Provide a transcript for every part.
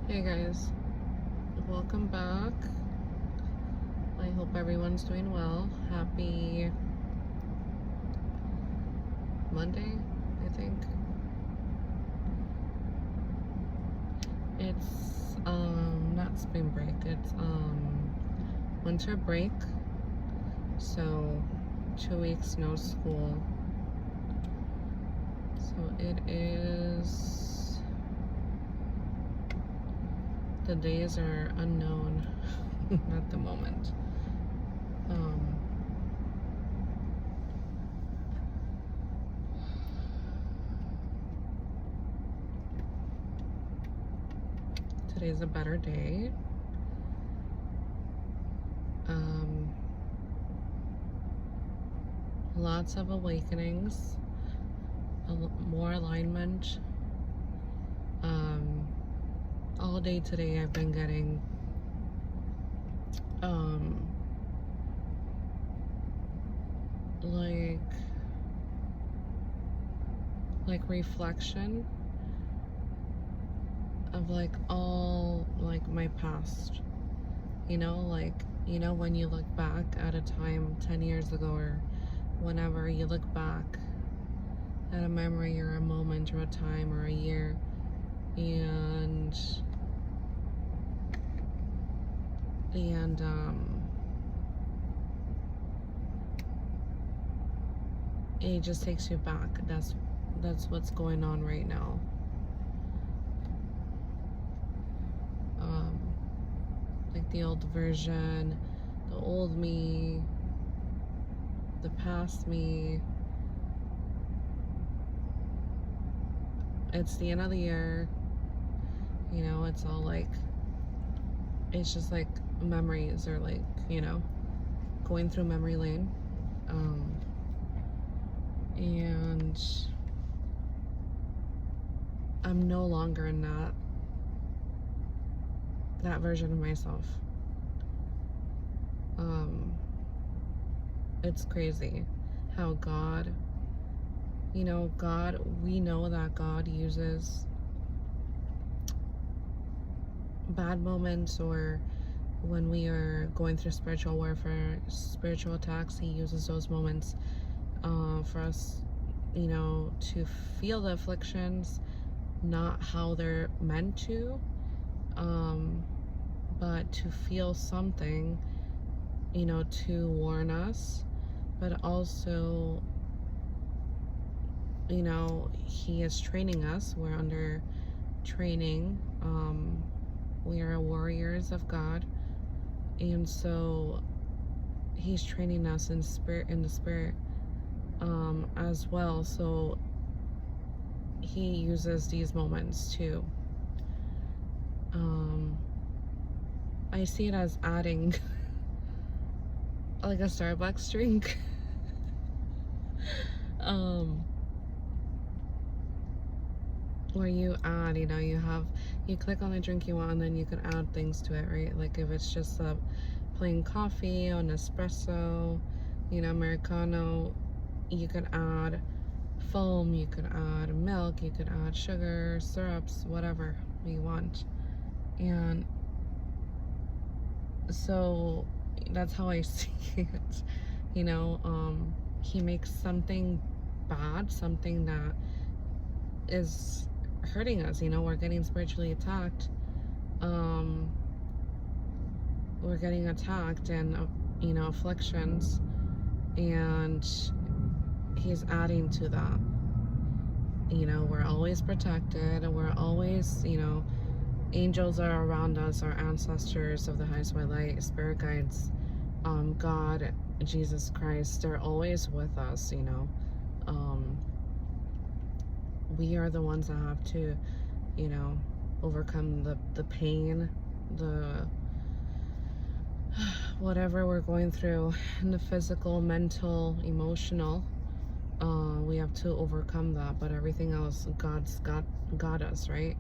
Hey guys, welcome back. I hope everyone's doing well. Happy Monday, I think. It's not spring break, it's winter break. So 2 weeks no school. So it is, the days are unknown at the moment. Today's a better day. Lots of awakenings, more alignment. All day today I've been getting like reflection of all my past, when you look back at a time 10 years ago, or whenever you look back at a memory or a moment or a time or a year, and it just takes you back. That's what's going on right now. Like the old version, the old me, the past me. It's the end of the year, it's all it's just memories are going through memory lane. And I'm no longer in that version of myself. It's crazy how God, we know that God uses bad moments, or when we are going through spiritual warfare, spiritual attacks, he uses those moments for us, to feel the afflictions, not how they're meant to, but to feel something, to warn us. But also, he is training us. We're under training. We are warriors of God, and so he's training us in the spirit as well. So he uses these moments too. I see it as adding like a Starbucks drink. Where you add, you click on the drink you want, and then you can add things to it, right? Like if it's just a plain coffee or an espresso, Americano, you could add foam, you could add milk, you could add sugar, syrups, whatever you want. And so that's how I see it. He makes something bad, something that is hurting us. We're getting spiritually attacked. We're getting attacked, and afflictions, and he's adding to that. We're always protected, and we're always, angels are around us, our ancestors of the highest white light, spirit guides, God, Jesus Christ, they're always with us. We are the ones that have to, overcome the pain, the whatever we're going through, in the physical, mental, emotional. We have to overcome that, but everything else, God's got us, right?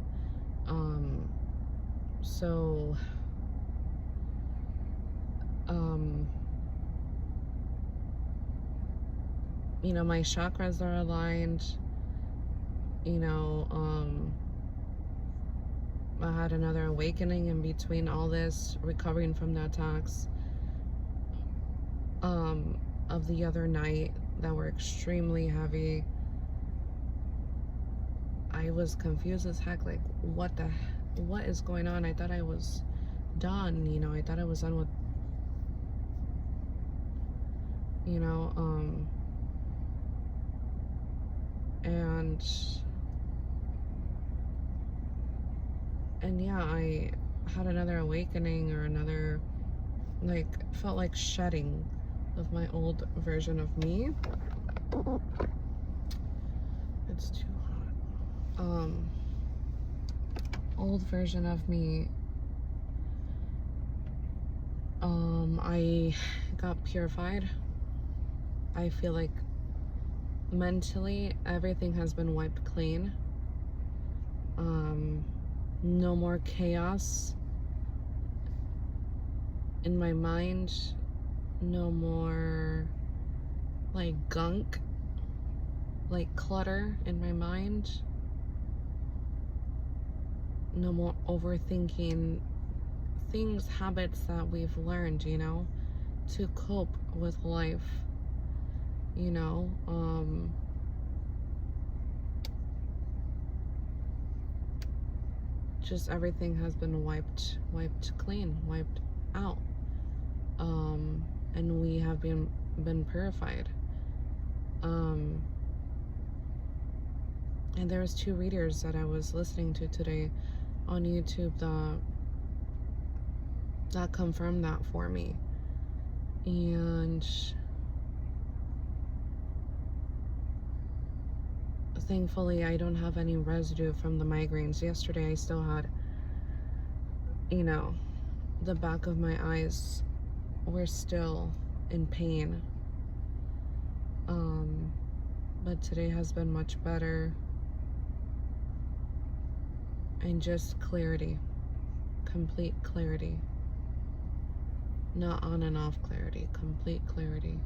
So my chakras are aligned. I had another awakening in between all this, recovering from the attacks of the other night that were extremely heavy. I was confused as heck, like, what is going on? I thought I was done, you know, I thought I was done with, you know, and yeah, I had another awakening, or another, like, felt like shedding of my old version of me. It's too hot. Old version of me. I got purified. I feel like mentally everything has been wiped clean. No more chaos in my mind. No more like gunk, like clutter in my mind. No more overthinking things, habits that we've learned, you know, to cope with life, you know. Just everything has been wiped clean, wiped out, and we have been purified. And there was 2 readers that I was listening to today on YouTube that confirmed that for me. And thankfully I don't have any residue from the migraines. Yesterday I still had, you know, the back of my eyes were still in pain. But today has been much better. And just clarity, complete clarity. Not on and off clarity, complete clarity.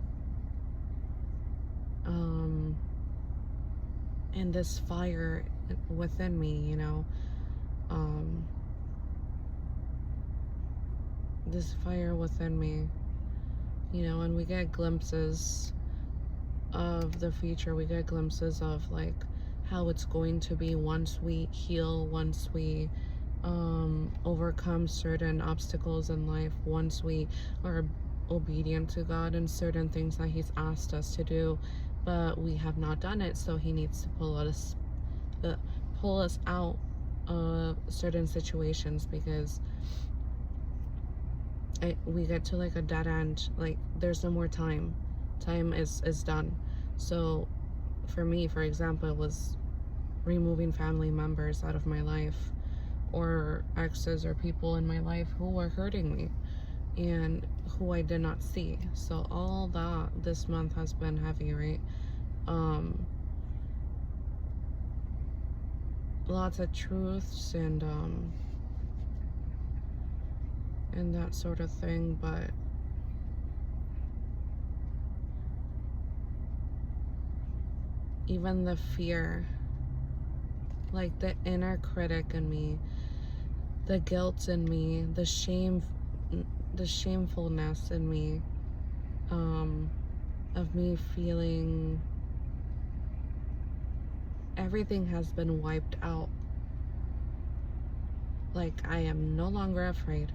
And this fire within me, you know, this fire within me, you know, and we get glimpses of the future. We get glimpses of like how it's going to be once we heal, once we overcome certain obstacles in life, once we are obedient to God in certain things that He's asked us to do, but we have not done it. So He needs to pull us out of certain situations, because we get to like a dead end. Like there's no more time. Time is done. So for me, for example, it was removing family members out of my life, or exes, or people in my life who were hurting me and who I did not see. So all that this month has been heavy, right? Lots of truths and that sort of thing, but even the fear, like the inner critic in me, the guilt in me, the shamefulness in me, of me feeling everything has been wiped out. Like I am no longer afraid.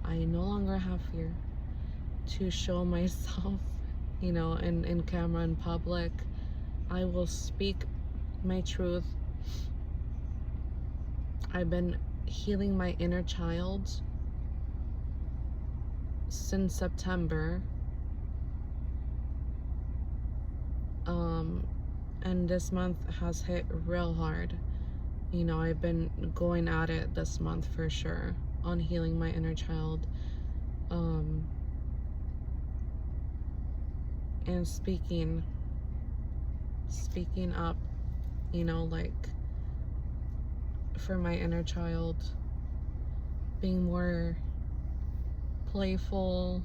I no longer have fear to show myself, you know, in camera, in public. I will speak my truth. I've been healing my inner child since September. And this month has hit real hard. You know, I've been going at it this month for sure on healing my inner child. And speaking up, you know, like for my inner child, being more playful,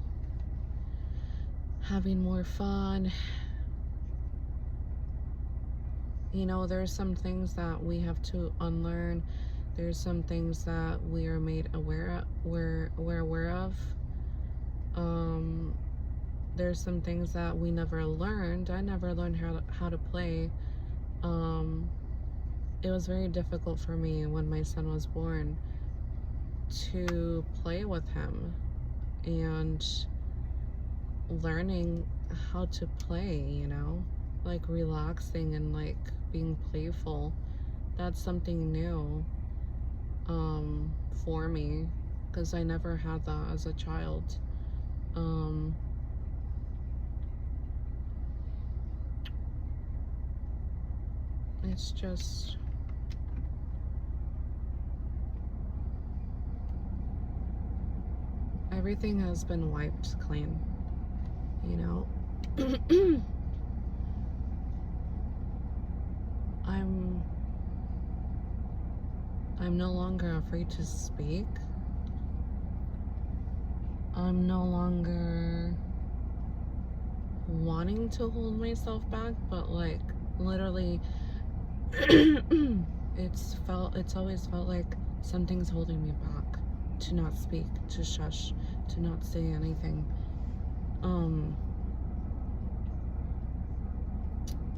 having more fun. You know, there's some things that we have to unlearn. There's some things that we are made aware we're aware of. There's some things that we never learned. I never learned how to play. It was very difficult for me when my son was born to play with him and learning how to play, like relaxing and like being playful. That's something new for me, because I never had that as a child. It's just everything has been wiped clean, I'm no longer afraid to speak. I'm no longer wanting to hold myself back, but like literally it's always felt like something's holding me back, to not speak, to shush, to not say anything,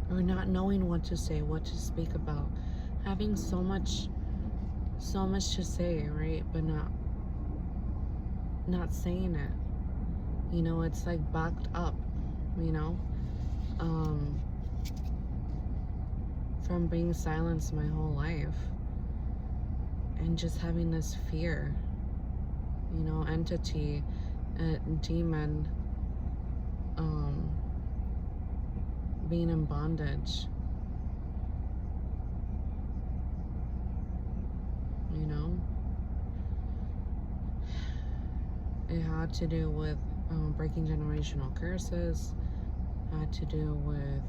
or not knowing what to say, what to speak about, having so much to say, right, but not saying it. It's like backed up, from being silenced my whole life, and just having this fear, entity, demon, being in bondage, it had to do with breaking generational curses, had to do with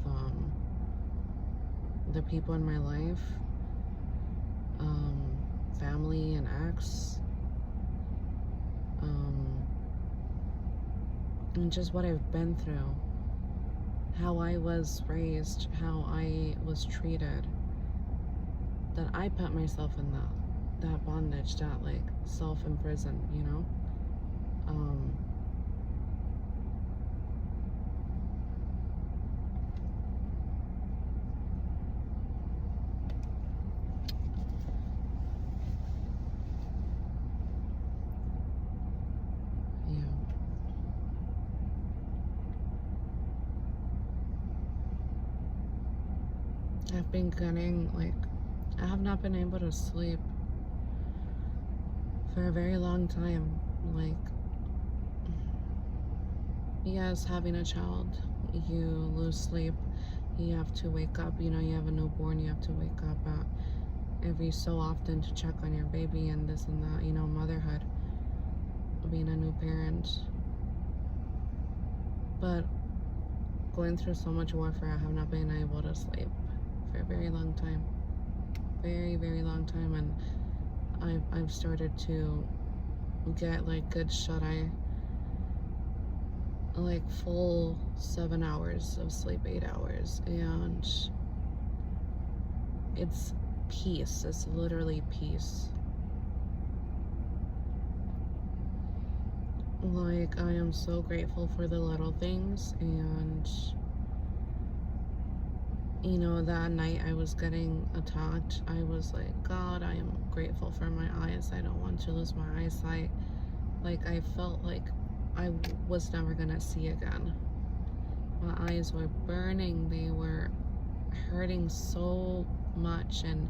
the people in my life, family and ex, and just what I've been through, how I was raised, how I was treated, that I put myself in that bondage, that like self-imprisoned, yeah. I've been getting I have not been able to sleep for a very long time. Yes, having a child, you lose sleep. You have to wake up, you have a newborn, you have to wake up every so often to check on your baby and this and that, motherhood, being a new parent. But going through so much warfare, I have not been able to sleep for a very long time. Very, very long time. And I've started to get good shut-eye, full 7 hours of sleep, 8 hours, and it's peace. It's literally peace. I am so grateful for the little things. And that night I was getting attacked, I was like, God, I am grateful for my eyes. I don't want to lose my eyesight. I felt like I was never gonna see again. My eyes were burning, they were hurting so much, and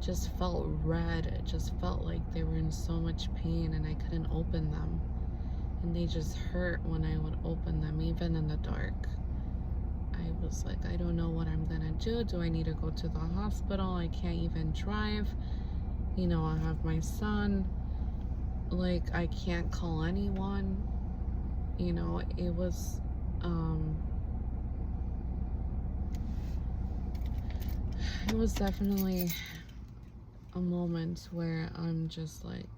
just felt red. It just felt like they were in so much pain, and I couldn't open them. And they just hurt when I would open them, even in the dark. I was like, I don't know what I'm gonna do. Do I need to go to the hospital? I can't even drive. I have my son. I can't call anyone. It was, definitely a moment where I'm just like,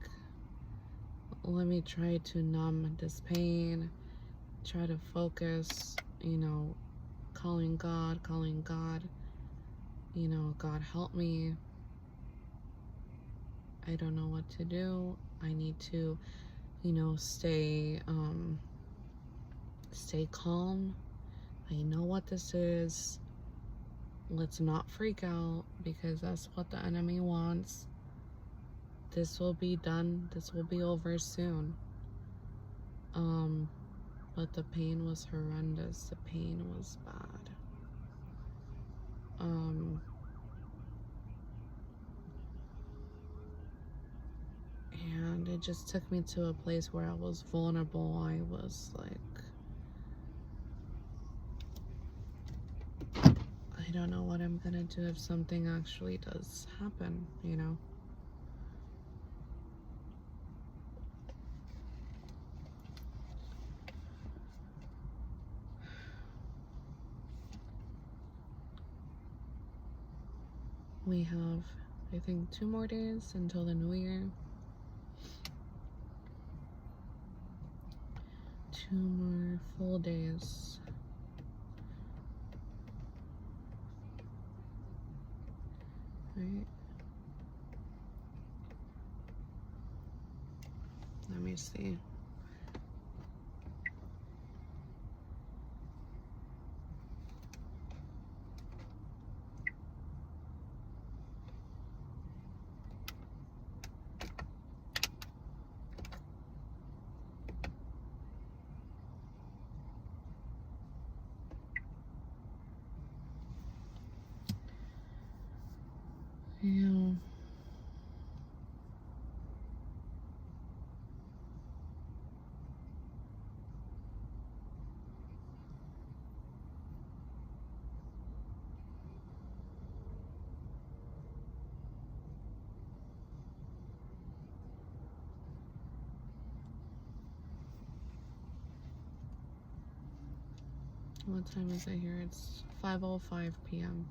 let me try to numb this pain, try to focus, calling God, God help me. I don't know what to do. I need to, you know, stay calm. I know what this is. Let's not freak out, because that's what the enemy wants. This will be done. This will be over soon. But the pain was horrendous. The pain was bad. And it just took me to a place where I was vulnerable. I was like, I don't know what I'm gonna do if something actually does happen, you know? We have, I think, 2 more days until the new year. 2 more full days. Right? Let me see. Yeah. What time is it here? It's 5:05 p.m.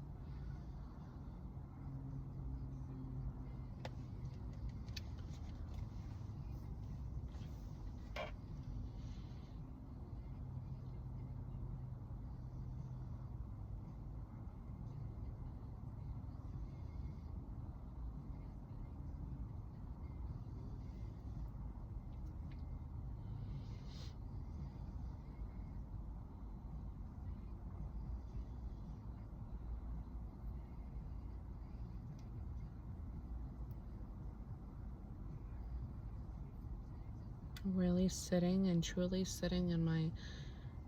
Really sitting and truly sitting in my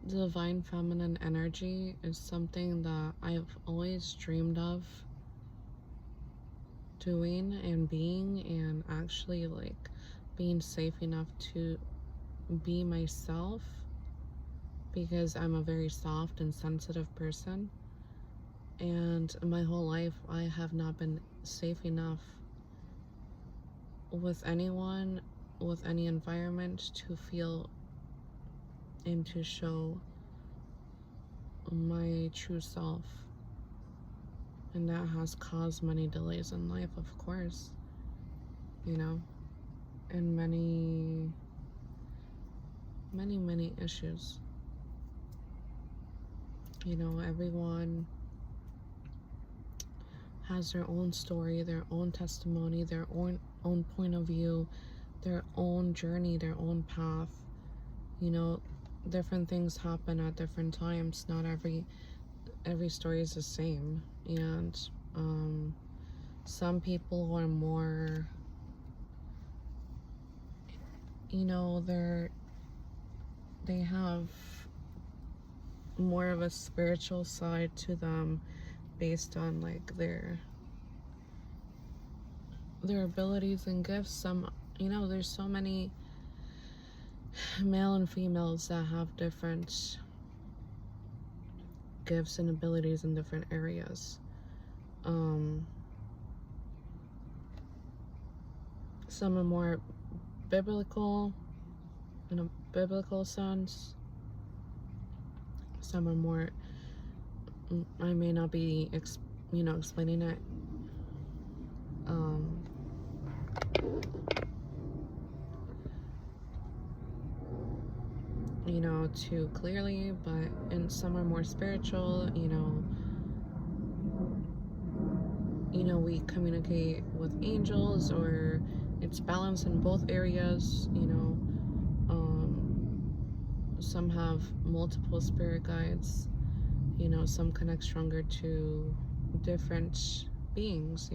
divine feminine energy is something that I've always dreamed of doing and being, and actually like being safe enough to be myself, because I'm a very soft and sensitive person, and my whole life I have not been safe enough with anyone, with any environment, to feel and to show my true self. And that has caused many delays in life, of course, you know, and many issues. You know, everyone has their own story, their own testimony, their own point of view, their own journey, their own path. You know, different things happen at different times. Not every story is the same. And some people are more, you know, they have more of a spiritual side to them, based on like their abilities and gifts. Some, you know, there's so many male and females that have different gifts and abilities in different areas. Some are more biblical, in a biblical sense. Some are more, I may not be explaining it you know, too clearly, but and some are more spiritual, you know, we communicate with angels, or it's balanced in both areas. Some have multiple spirit guides. Some connect stronger to different beings.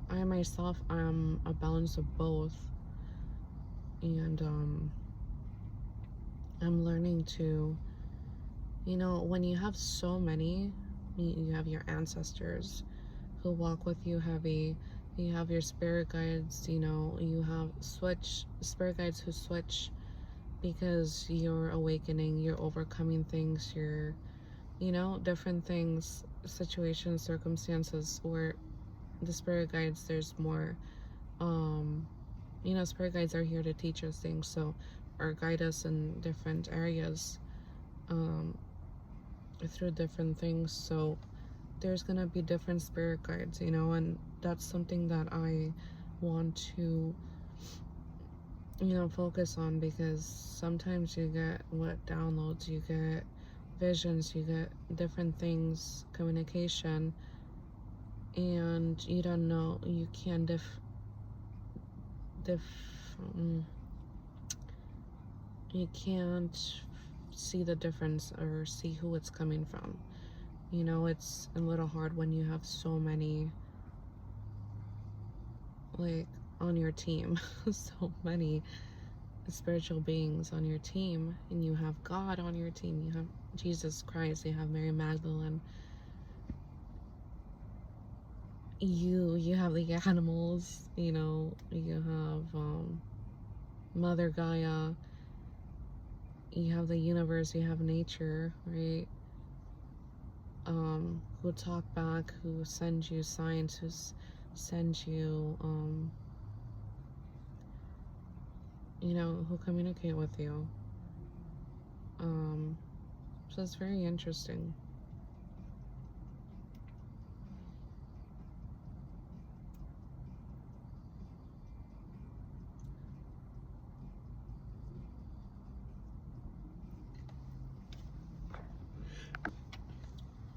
I myself am a balance of both, and I'm learning to, when you have so many, you have your ancestors who walk with you heavy, you have your spirit guides, you have spirit guides who switch because you're awakening, you're overcoming things, you're, different things, situations, circumstances where the spirit guides, there's more, spirit guides are here to teach us things, or guide us in different areas, through different things. So there's gonna be different spirit guides, and that's something that I want to, focus on, because sometimes you get downloads, you get visions, you get different things, communication, and you don't know, you can't you can't see the difference or see who it's coming from. It's a little hard when you have so many, like, on your team, so many spiritual beings on your team, and you have God on your team, you have Jesus Christ, you have Mary Magdalene, you have the animals, you have Mother Gaia, you have the universe, you have nature, right? Who talk back, who send you signs, who send you, who communicate with you. So it's very interesting.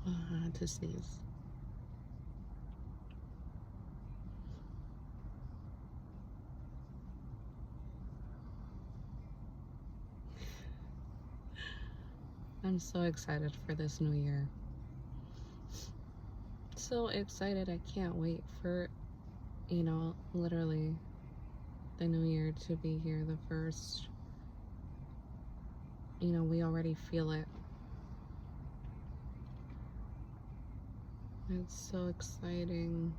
I had to sneeze. I'm so excited for this new year. So excited, I can't wait for, literally the new year to be here, the first. We already feel it. It's so exciting.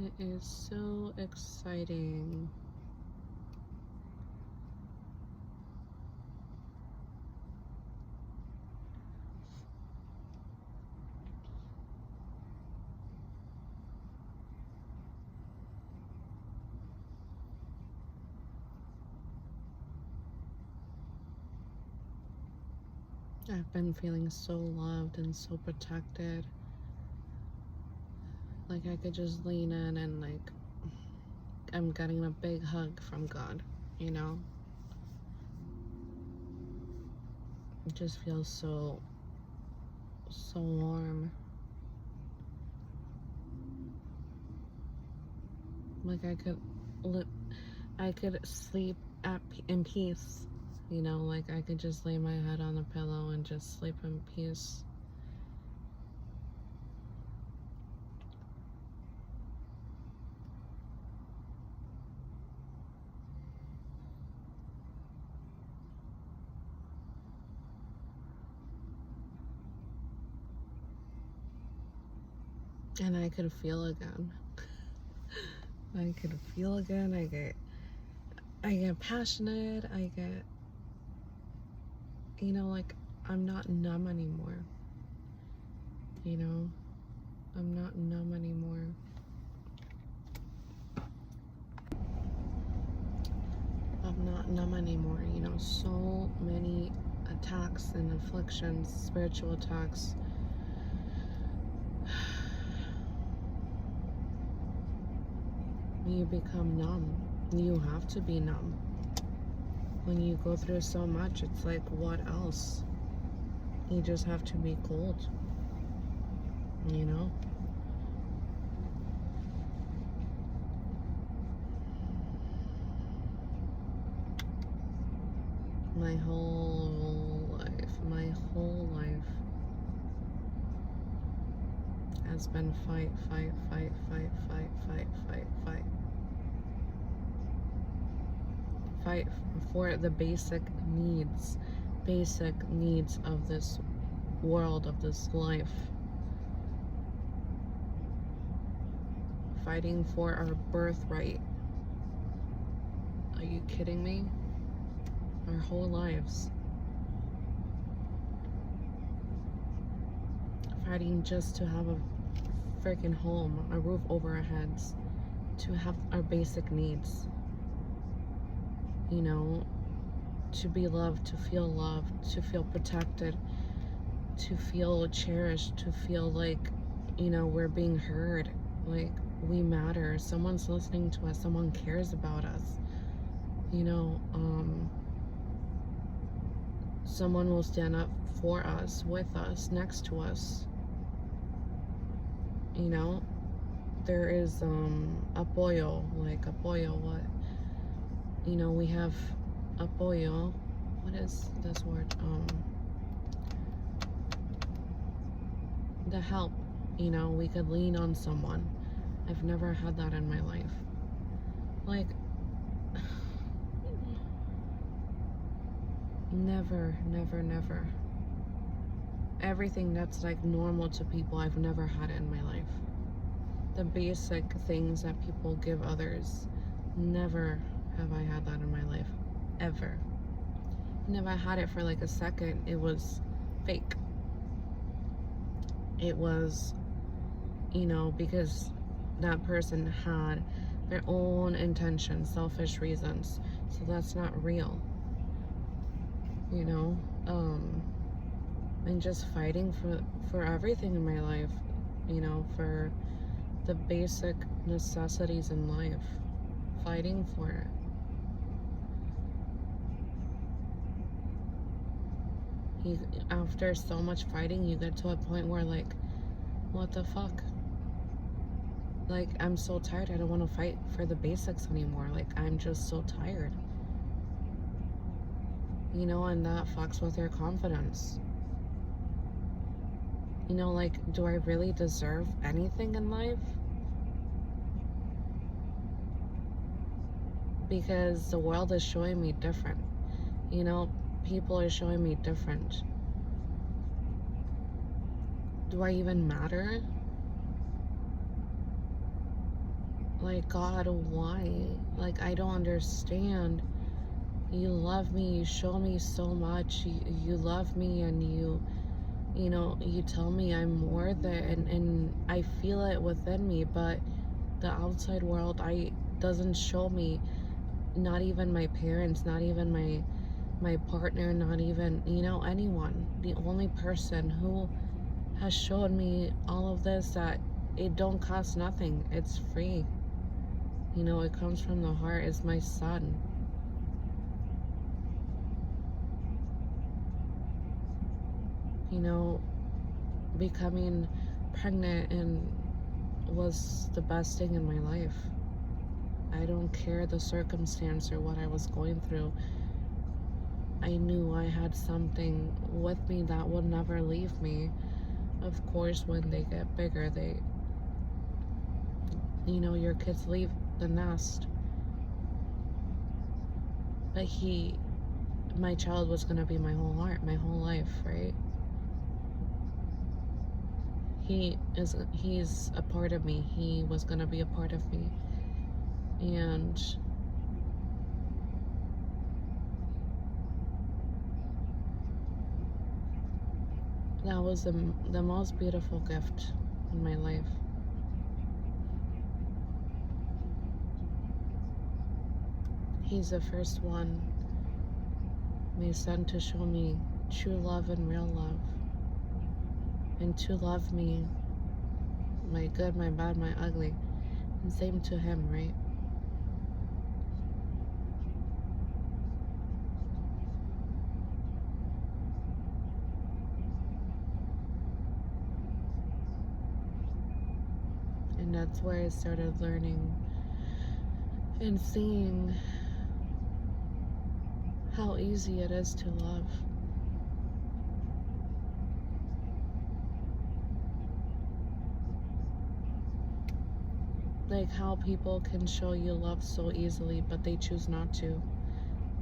It is so exciting. I've been feeling so loved and so protected. Like I could just lean in and like I'm getting a big hug from God, It just feels so warm. Like I could sleep in peace, like I could just lay my head on the pillow and just sleep in peace. And I could feel again. I could feel again. I get passionate. I get, like I'm not numb anymore. I'm not numb anymore. I'm not numb anymore. So many attacks and afflictions, spiritual attacks. You become numb. You have to be numb. When you go through so much, it's like, what else? You just have to be cold, you know? My whole life has been fight, fight, fight, fight, fight, fight, fight, fight. Fight for the basic needs of this world, of this life. Fighting for our birthright. Are you kidding me? Our whole lives. Fighting just to have a freaking home, a roof over our heads, to have our basic needs. You know, to be loved, to feel protected, to feel cherished, to feel like, you know, we're being heard, like we matter, someone's listening to us, someone cares about us, you know, someone will stand up for us, with us, next to us, you know. There is apoyo, what, you know, we have apoyo. What is this word? The help, you know, we could lean on someone. I've never had that in my life. Like, never, never, never. Everything that's like normal to people, I've never had it in my life. The basic things that people give others, never have I had that in my life, ever. And if I had it for like a second, it was fake. It was, you know, because that person had their own intentions, selfish reasons. So that's not real, you know. And just fighting for everything in my life, you know, for the basic necessities in life, fighting for it. After so much fighting, you get to a point where, like, what the fuck? Like, I'm so tired, I don't want to fight for the basics anymore. Like, I'm just so tired. You know, and that fucks with your confidence. You know, like, do I really deserve anything in life? Because the world is showing me different. You know, people are showing me different. Do I even matter? Like, God, why? Like, I don't understand. You love me, you show me so much, you love me, and you know, you tell me I'm more than, and I feel it within me, but the outside world doesn't show me, not even my parents, not even my partner, not even, you know, anyone. The only person who has shown me all of this, that it don't cost nothing, it's free, you know, it comes from the heart, is my son. You know, becoming pregnant and was the best thing in my life. I don't care the circumstance or what I was going through. I knew I had something with me that would never leave me. Of course, when they get bigger, you know, your kids leave the nest. But my child was gonna be my whole heart, my whole life, right? He's a part of me. He was gonna be a part of me. And that was the most beautiful gift in my life. He's the first one, my son, to show me true love and real love. And to love me, my good, my bad, my ugly. And same to him, right? that's where I started learning and seeing how easy it is to love. Like how people can show you love so easily, but they choose not to.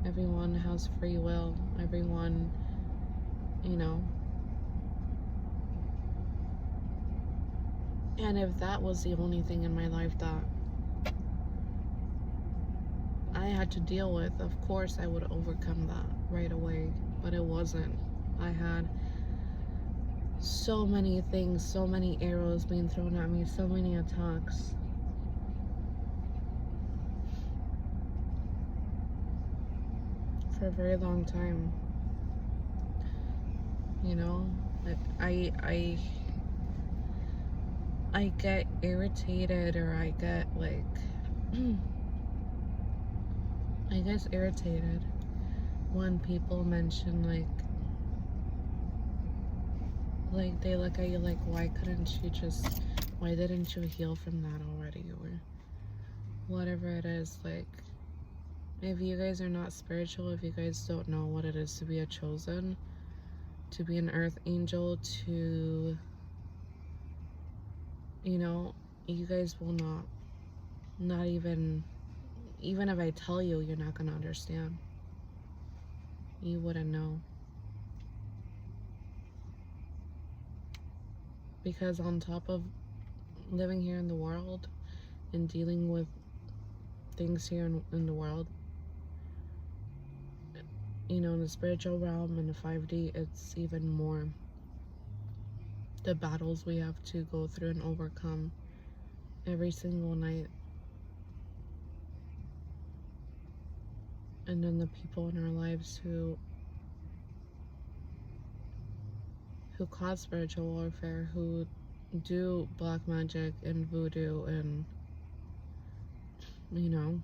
Everyone has free will. Everyone, you know. And if that was the only thing in my life that I had to deal with, of course I would overcome that right away. But it wasn't. I had so many things, so many arrows being thrown at me, so many attacks. For a very long time. You know, I get irritated, or I get like I guess irritated when people mention like they look at you like, why didn't you heal from that already, or whatever it is. Like, if you guys are not spiritual, if you guys don't know what it is to be a chosen, to be an earth angel, to, you know, you guys will not even if I tell you, you're not gonna understand. You wouldn't know. Because on top of living here in the world and dealing with things here in the world, you know, in the spiritual realm and the 5D, it's even more. The battles we have to go through and overcome every single night. And then the people in our lives who cause spiritual warfare, who do black magic and voodoo and, you know,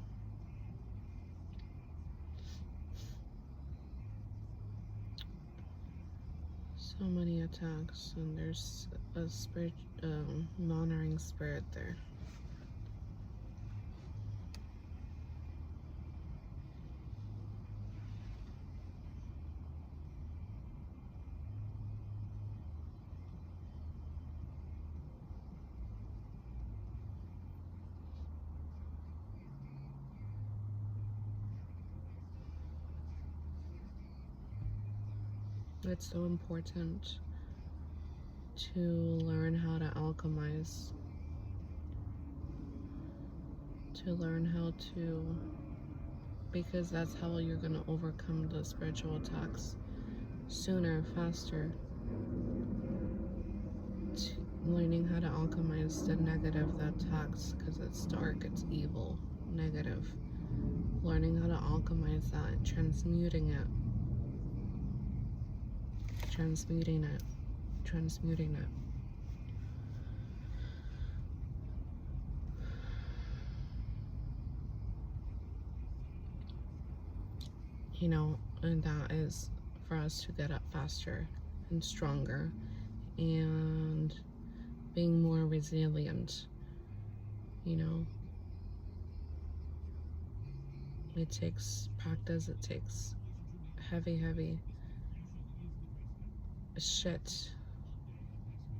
so many attacks, and there's a spirit, monitoring spirit there. It's so important to learn how to alchemize, to learn how to, because that's how you're going to overcome the spiritual attacks sooner, faster. Learning how to alchemize the negative that attacks, because it's dark, it's evil, negative. Learning how to alchemize that, transmuting it. You know, and that is for us to get up faster and stronger and being more resilient. You know, it takes practice, it takes heavy shit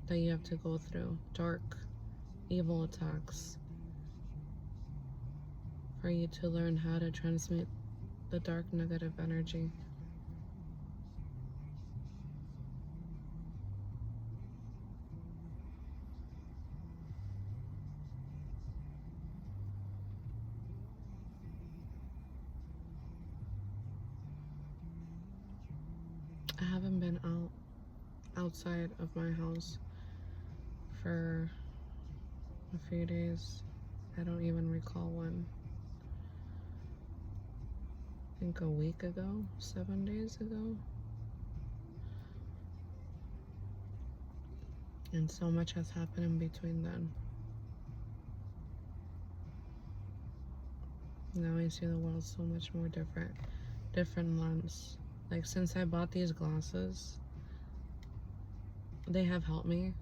that you have to go through, dark, evil attacks, for you to learn how to transmute the dark negative energy. I haven't been outside of my house for a few days. I don't even recall when. I think a week ago, 7 days ago. And so much has happened in between then. Now I see the world so much more different lens. Like, since I bought these glasses, they have helped me.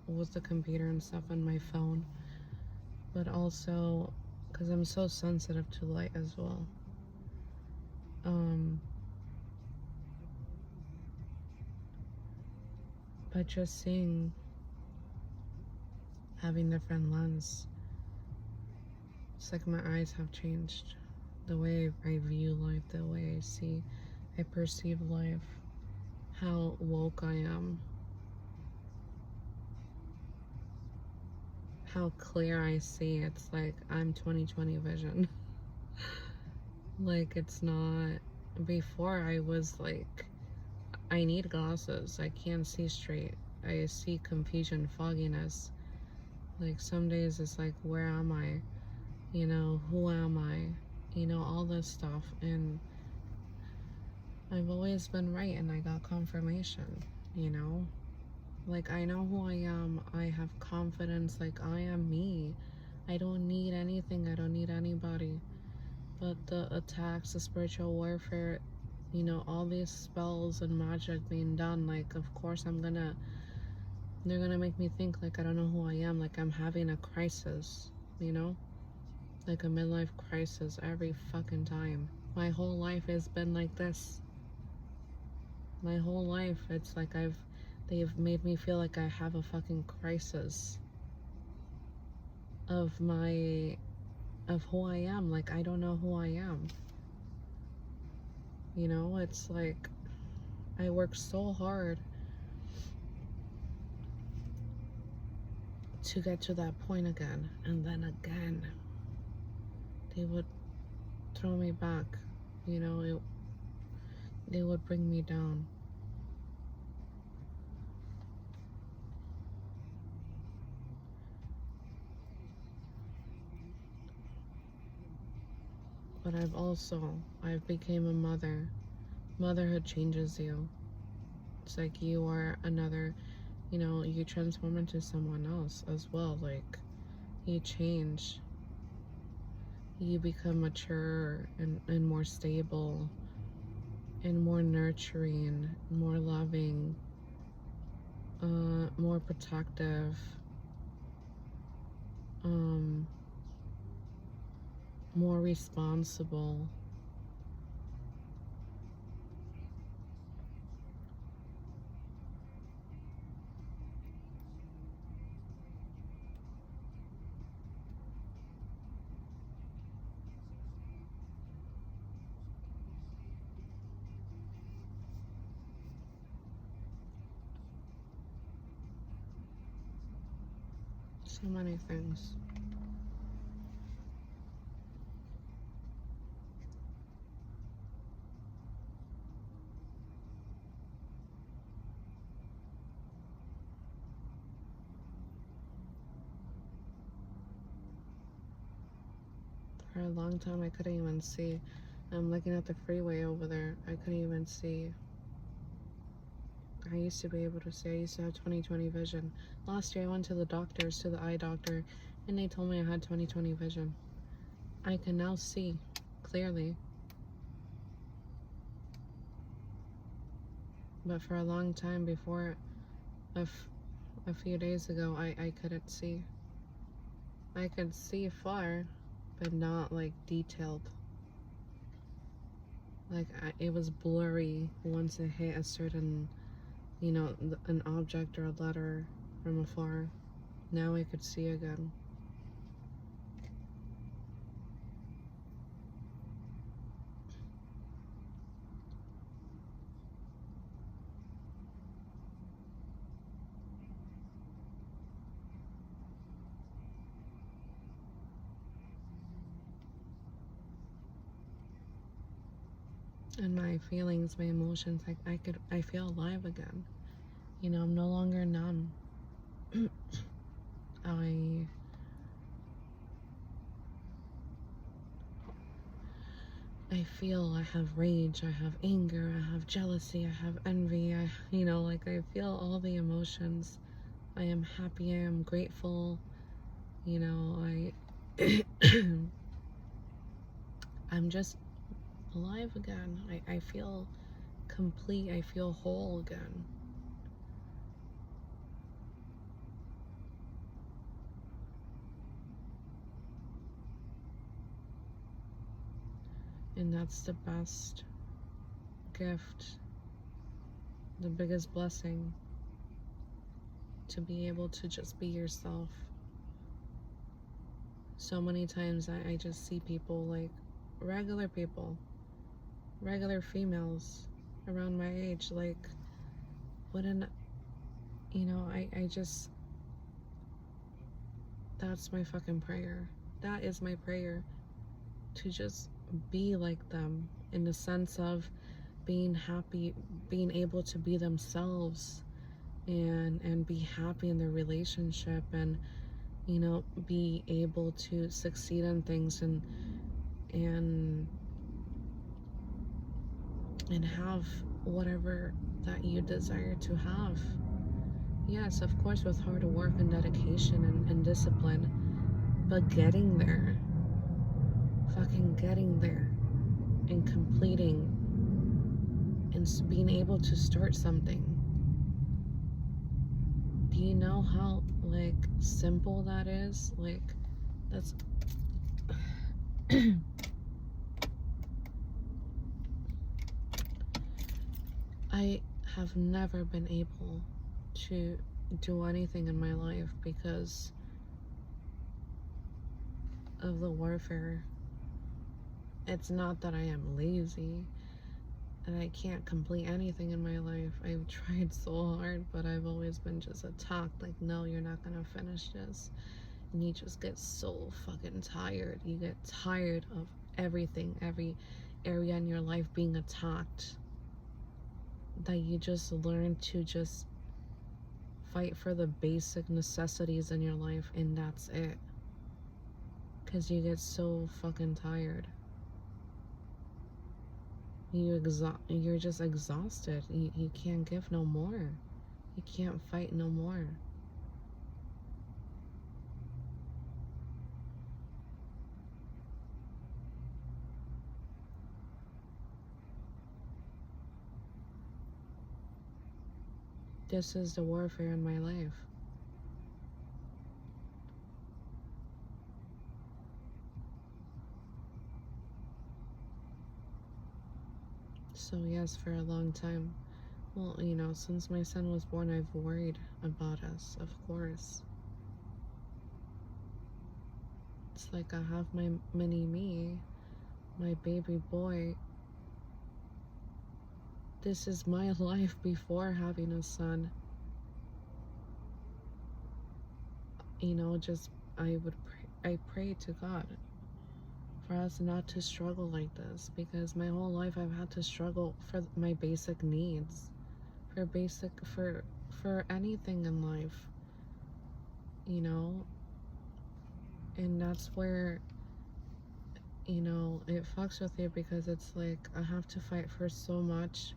with the computer and stuff on my phone, but also because I'm so sensitive to light as well. But just seeing, having different lens, it's like my eyes have changed. The way I view life, the way I perceive life, how woke I am, how clear I see. It's like I'm 20/20 vision. Like, it's not, before I was like, I need glasses, I can't see straight, I see confusion, fogginess. Like, some days it's like, where am I? You know, who am I? You know, all this stuff. And I've always been right, and I got confirmation, you know? Like, I know who I am. I have confidence. Like, I am me. I don't need anything. I don't need anybody. But the attacks, the spiritual warfare, you know, all these spells and magic being done, like, of course they're gonna make me think like I don't know who I am, like I'm having a crisis, you know? Like a midlife crisis every fucking time. My whole life has been like this. My whole life, it's like they've made me feel like I have a fucking crisis of who I am. Like, I don't know who I am. You know, it's like I work so hard to get to that point again, and then again they would throw me back, you know, they would bring me down. But I've became a mother. Motherhood changes you. It's like you are another, you know, you transform into someone else as well. Like, you change. You become mature and more stable and more nurturing, more loving, more protective, more responsible. So many things. For a long time, I couldn't even see. I'm looking at the freeway over there. I couldn't even see. I used to be able to see. I used to have 20/20 vision. Last year, I went to the doctors, to the eye doctor, and they told me I had 20/20 vision. I can now see clearly. But for a long time before, a few days ago, I couldn't see. I could see far, but not like detailed. Like, it was blurry once it hit a certain, you know, an object or a letter from afar. Now I could see again. And my feelings, my emotions, like I feel alive again. You know, I'm no longer numb. I feel, I have rage, I have anger, I have jealousy, I have envy, you know, like I feel all the emotions. I am happy, I am grateful, you know, I'm just alive again. I feel complete, I feel whole again. And that's the best gift, the biggest blessing, to be able to just be yourself. So many times I just see people, like regular people, regular females around my age, like, wouldn't, I just, that's my fucking prayer. That is my prayer, to just be like them, in the sense of being happy, being able to be themselves, and be happy in their relationship, and be able to succeed in things, and have whatever that you desire to have. Yes, of course, with hard work and dedication and discipline, but getting there, fucking getting there, and completing, and being able to start something. Do you know how, like, simple that is? Like, that's I have never been able to do anything in my life because of the warfare. It's not that I am lazy and I can't complete anything in my life. I've tried so hard, but I've always been just attacked, like, no, you're not gonna finish this. And you just get so fucking tired. You get tired of everything, every area in your life being attacked, that you just learn to just fight for the basic necessities in your life, and that's it. Because you get so fucking tired. You're just exhausted. You can't give no more. You can't fight no more. This is the warfare in my life. So yes, for a long time. Well, since my son was born, I've worried about us, of course. It's like I have my mini me, my baby boy. This is my life before having a son. Just I pray to God for us not to struggle like this, because my whole life I've had to struggle for my basic needs, for anything in life, and that's where it fucks with you, because it's like I have to fight for so much,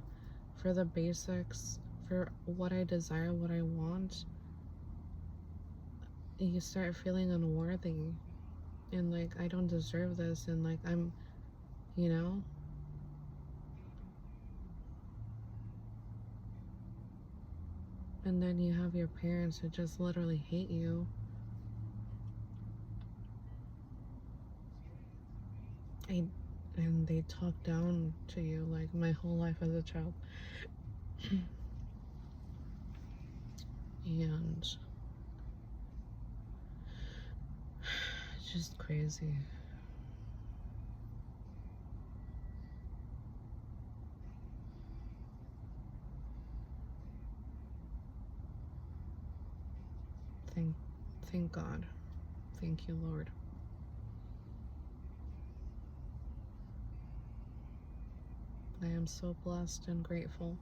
for the basics, for what I desire, what I want. You start feeling unworthy, and like I don't deserve this, and like I'm, and then you have your parents who just literally hate you. And they talk down to you, like my whole life as a child. And it's just crazy. Thank God. Thank you, Lord. I am so blessed and grateful.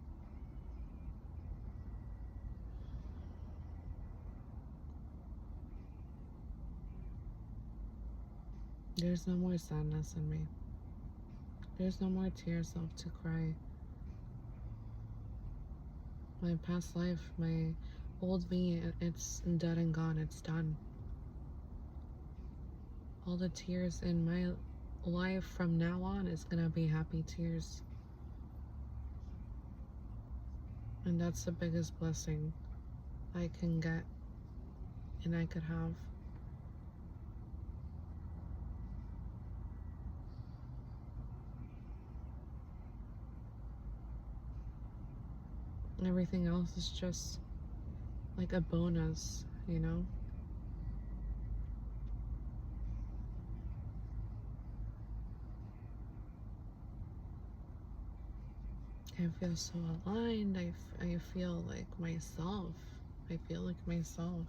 There's no more sadness in me. There's no more tears left to cry. My past life, my old me, it's dead and gone. It's done. All the tears in my life from now on is gonna be happy tears. And that's the biggest blessing I can get and I could have. Everything else is just like a bonus, you know? I feel so aligned. I feel like myself. I feel like myself.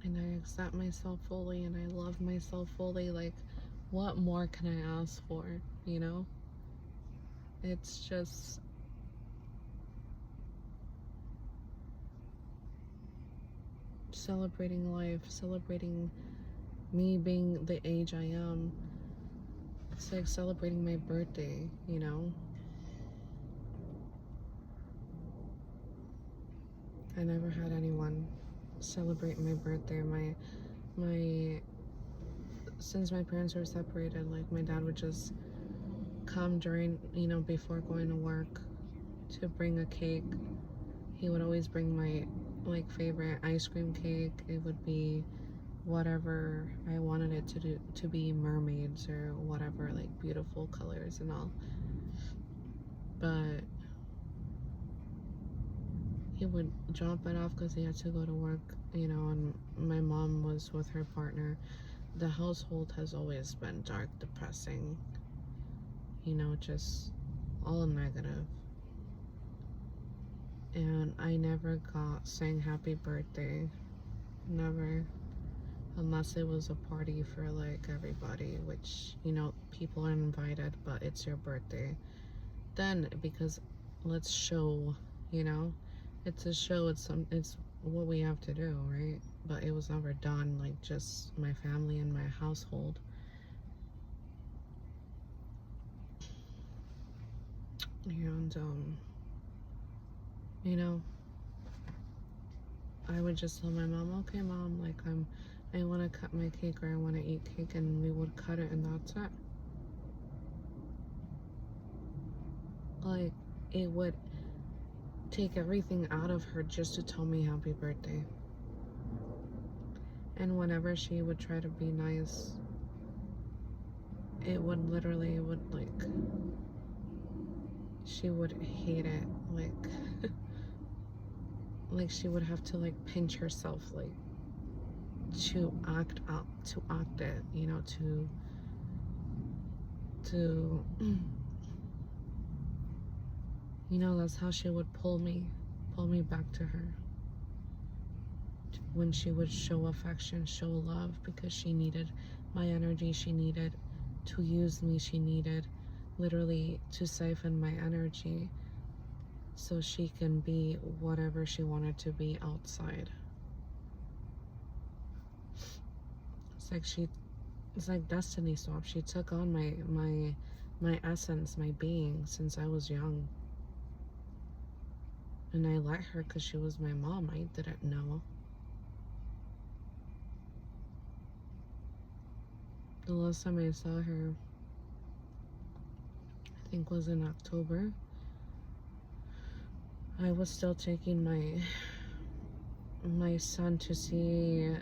And I accept myself fully and I love myself fully. Like, what more can I ask for, you know? It's just celebrating life, celebrating me being the age I am. It's like celebrating my birthday, you know? I never had anyone celebrate my birthday. My since my parents were separated, like my dad would just come during, you know, before going to work to bring a cake. He would always bring my like favorite ice cream cake. It would be whatever I wanted it to be mermaids or whatever, like beautiful colors and all. But he would drop it off because he had to go to work, you know, and my mom was with her partner. The household has always been dark, depressing, you know, just all negative. And I never got sang happy birthday. Never. Unless it was a party for like everybody, which, you know, people are invited, but it's your birthday. Then, because let's show, you know, it's a show, it's what we have to do, right? But it was never done, like just my family and my household. And, you know, I would just tell my mom, okay, mom, like I want to cut my cake or I want to eat cake, and we would cut it, and that's it. Like, it would take everything out of her just to tell me happy birthday. And whenever she would try to be nice, it would literally, like, she would hate it. Like, like she would have to, like, pinch herself, like, to act it, you know, to, you know, that's how she would pull me back to her. When she would show affection, show love, because she needed my energy, she needed to use me, she needed literally to siphon my energy so she can be whatever she wanted to be outside. It's like destiny swap. She took on my essence, my being since I was young. And I let her because she was my mom. I didn't know. The last time I saw her, I think was in October. I was still taking my son to see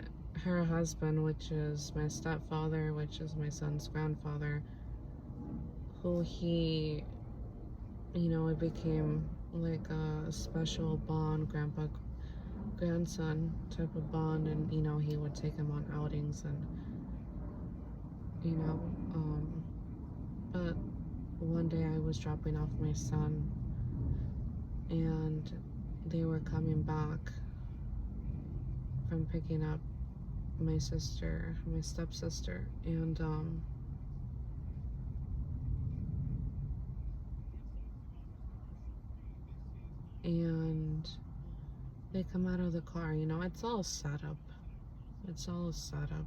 her husband, which is my stepfather, which is my son's grandfather, who he, you know, it became like a special bond, grandpa grandson type of bond. And you know, he would take him on outings, and you know, but one day I was dropping off my son and they were coming back from picking up my sister, my stepsister, and they come out of the car, you know, it's all set up. It's all set up.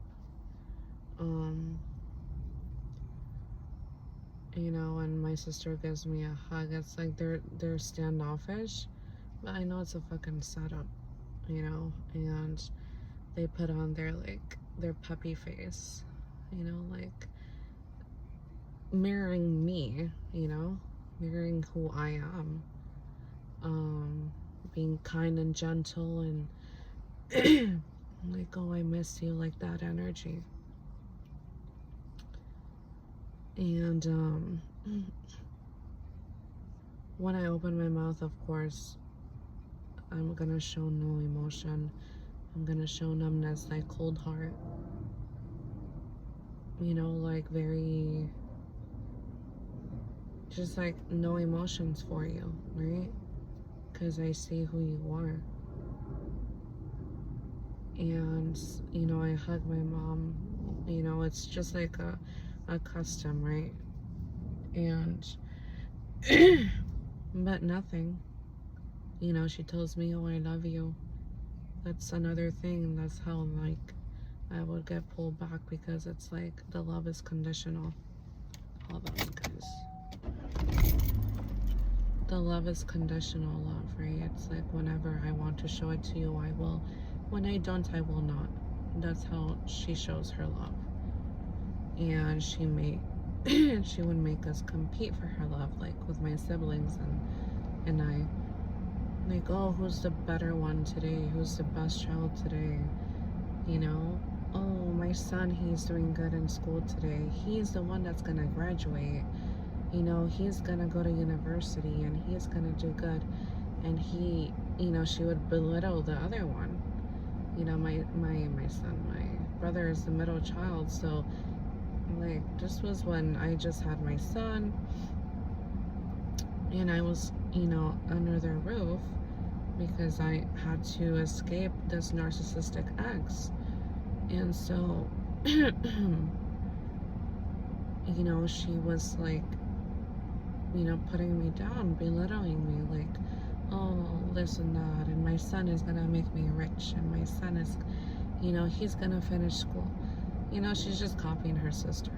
You know, and my sister gives me a hug. It's like they're standoffish, but I know it's a fucking setup, you know, and they put on their puppy face, you know, like mirroring me, you know, mirroring who I am. being kind and gentle, and like, oh, I miss you, like that energy. And when I open my mouth, of course, I'm gonna show no emotion. I'm gonna show numbness, like cold heart. You know, like very, just like no emotions for you, right? Because I see who you are. And, you know, I hug my mom. You know, it's just like a custom, right? And, but nothing. You know, she tells me, oh, I love you. That's another thing. That's how, like, I would get pulled back, because it's like the love is conditional. Hold on, guys. The love is conditional love, right? It's like whenever I want to show it to you, I will. When I don't, I will not. That's how she shows her love. And she would make us compete for her love, like with my siblings and I. Like, oh, who's the better one today? Who's the best child today? You know? Oh, my son, he's doing good in school today. He's the one that's gonna graduate. You know, he's gonna go to university and he's gonna do good. And he, you know, she would belittle the other one. You know, my son, my brother is the middle child, so like this was when I just had my son and I was, you know, under their roof because I had to escape this narcissistic ex. And so you know, she was like, you know, putting me down, belittling me, like, oh, this and that, and my son is gonna make me rich, and my son is, you know, he's gonna finish school. You know, she's just copying her sister,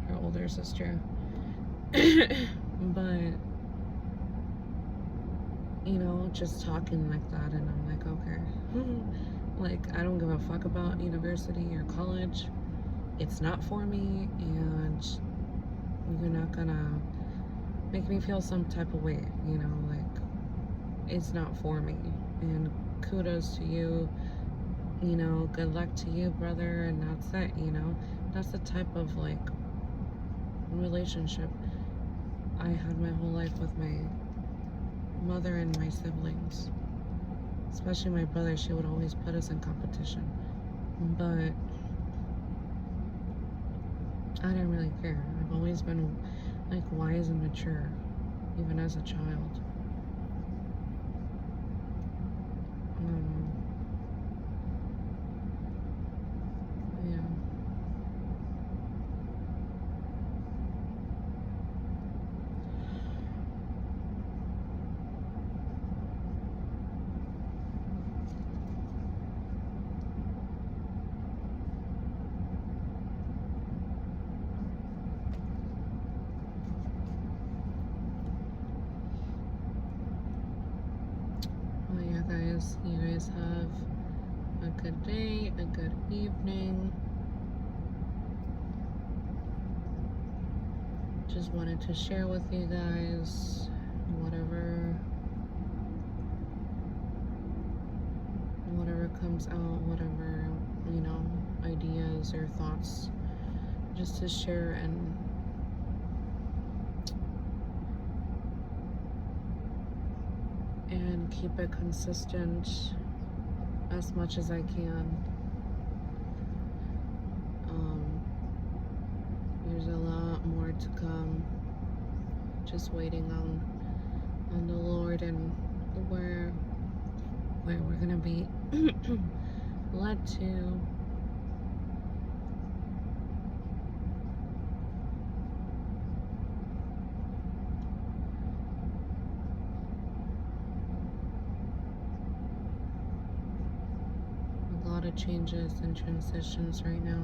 her older sister. But, you know, just talking like that, and I'm like, okay. Like, I don't give a fuck about university or college. It's not for me, and you're not gonna make me feel some type of way, you know, like, it's not for me. And kudos to you, you know, good luck to you, brother, and that's it, you know. That's the type of, like, relationship I had my whole life with my mother and my siblings. Especially my brother, she would always put us in competition. But I didn't really care. I've always been, like, wise and mature, even as a child. Yeah. Well, yeah, guys, you guys have a good day, a good evening. Just wanted to share with you guys whatever comes out, whatever, you know, ideas or thoughts, just to share and keep it consistent as much as I can. There's a lot more to come. Just waiting on the Lord and where we're gonna be led to. A lot of changes and transitions right now.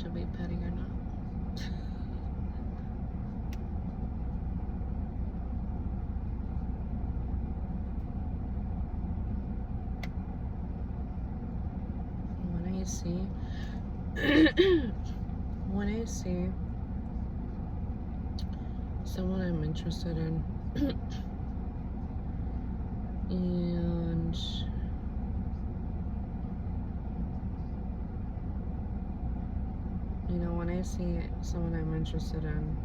should be petty or not. When I see someone I'm interested in and when I see someone I'm interested in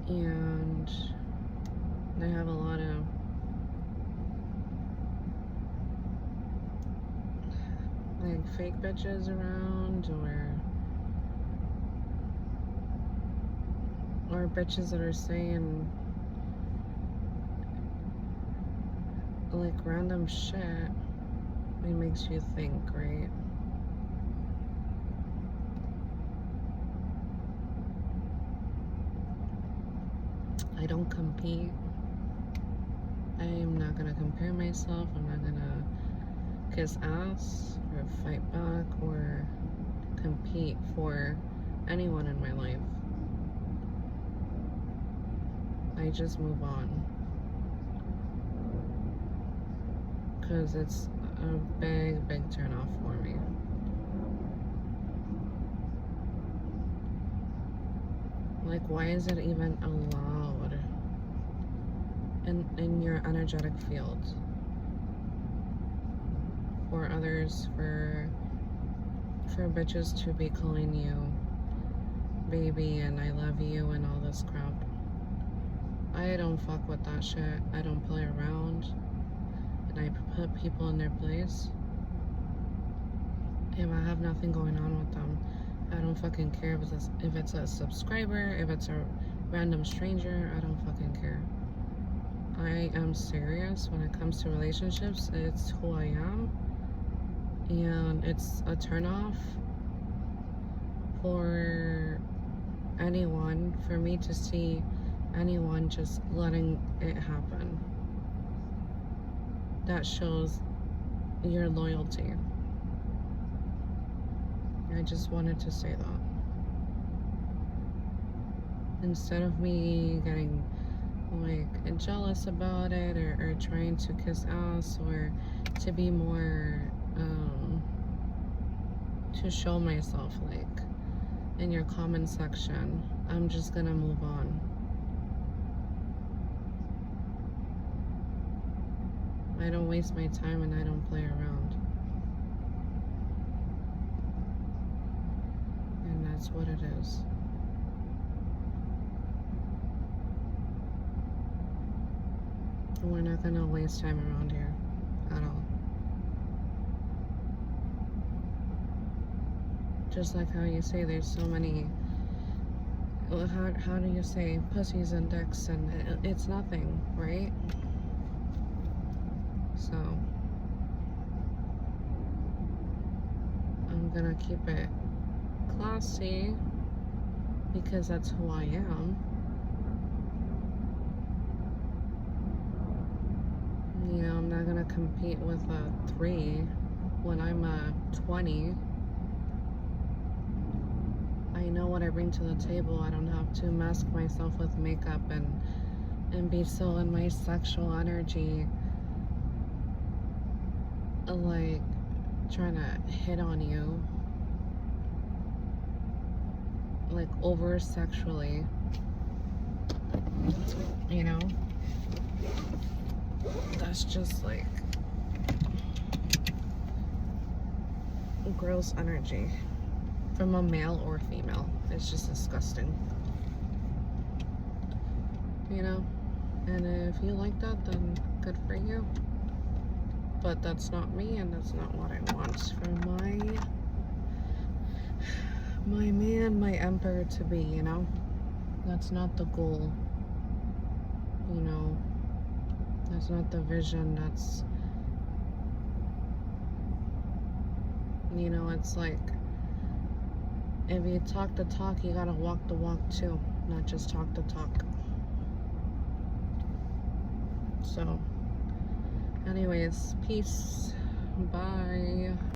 and I have a lot of like fake bitches around or bitches that are saying like random shit, it makes you think, right? I don't compete. I am not gonna compare myself. I'm not gonna kiss ass or fight back or compete for anyone in my life. I just move on because it's a big turn off for me. Like, why is it even allowed in your energetic field for others, for bitches to be calling you baby and I love you and all this crap? I don't fuck with that shit. I don't play around, and I put people in their place. If I have nothing going on with them, I don't fucking care if it's a subscriber, if it's a random stranger. I don't fucking care. I am serious when it comes to relationships. It's who I am, and it's a turnoff for anyone, for me to see anyone just letting it happen. That shows your loyalty. I just wanted to say that. Instead of me getting like jealous about it or trying to kiss ass or to be more to show myself like in your comment section, I'm just gonna move on. I don't waste my time and I don't play around. And that's what it is. We're not gonna waste time around here at all. Just like how you say there's so many, how do you say pussies and dicks, and it's nothing, right? So I'm gonna keep it classy because that's who I am. I'm not gonna compete with a 3 when I'm a 20. I know what I bring to the table. I don't have to mask myself with makeup and be so in my sexual energy, like trying to hit on you, like over sexually, that's just like gross energy from a male or female. It's just disgusting, and if you like that, then good for you. But that's not me, and that's not what I want for my man, my emperor to be, That's not the goal, That's not the vision. That's, it's like, if you talk the talk, you gotta walk the walk too, not just talk the talk. So, anyways, peace. Bye.